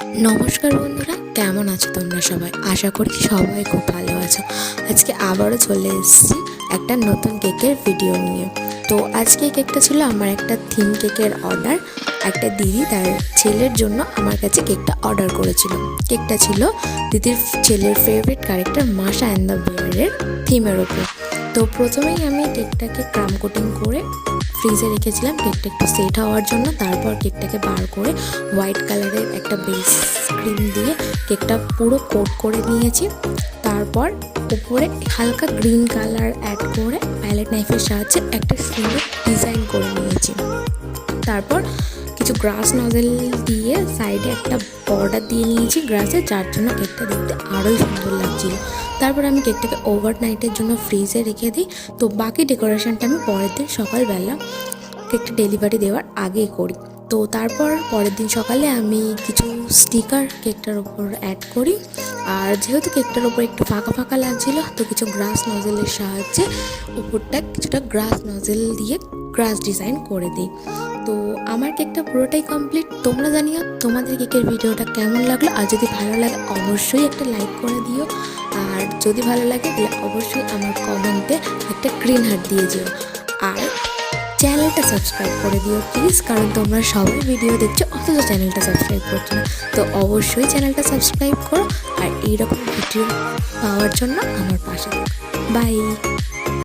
নমস্কার বন্ধুরা, কেমন আছো তোমরা সবাই? আশা করি সবাই খুব ভালো আছো। আজকে আবারও চলে এসেছি একটা নতুন কেকের ভিডিও নিয়ে। তো আজকে কেকটা ছিল আমার একটা থিম কেকের অর্ডার। একটা দিদি তার ছেলের জন্য আমার কাছে কেকটা অর্ডার করেছিল। কেকটা ছিল দিদির ছেলের ফেভারিট ক্যারেক্টার মাশা অ্যান্ড দ্য বেয়ারের থিমের ওপর। তো প্রথমেই আমি কেকটাকে ক্রাম কোটিং করে ফ্রিজে রেখেছিলাম কেকটা একটু সেট হওয়ার জন্য। তারপর কেকটাকে বার করে হোয়াইট কালারের একটা বেস ক্রিম দিয়ে কেকটা পুরো কোট করে নিয়েছি। তারপর উপরে হালকা গ্রিন কালার অ্যাড করে প্যালেট নাইফের সাহায্যে একটা সুন্দর ডিজাইন করে নিয়েছি। তারপর কিছু গ্রাস নজেল দিয়ে সাইডে একটা বর্ডার দিয়ে নিয়েছি গ্রাসে, যার জন্য কেকটা দেখতে আরোই সুন্দর লাগছিল। তারপর আমি কেকটাকে ওভারনাইটের জন্য ফ্রিজে রেখে দিই। তো বাকি ডেকোরেশনটা আমি পরের দিন সকালবেলা কেকটা ডেলিভারি দেওয়ার আগে করি। তো তারপর পরের দিন সকালে আমি কিছু স্টিকার কেকটার ওপর অ্যাড করি। আর যেহেতু কেকটার ওপর একটু ফাঁকা ফাঁকা লাগছিল, তো কিছু গ্রাস নজেলের সাহায্যে উপরটা কিছুটা গ্রাস নজেল দিয়ে গ্রাস ডিজাইন করে দিই। তো আমার কেকটা পুরোটাই কমপ্লিট। তোমরা জানিও তোমাদের কেকের ভিডিওটা কেমন লাগলো। আর যদি ভালো লাগে অবশ্যই একটা লাইক করে দিও। আর যদি ভালো লাগে তাহলে অবশ্যই আমার কমেন্টে একটা গ্রিন হার্ট দিয়ে দিও। আর চ্যানেলটা সাবস্ক্রাইব করে দিও প্লিজ, কারণ তোমরা সবাই ভিডিও দেখছো অথচ চ্যানেলটা সাবস্ক্রাইব করছো না। তো অবশ্যই চ্যানেলটা সাবস্ক্রাইব করো আর এইরকম ভিডিও পাওয়ার জন্য আমার পাশে থাকো। বাই।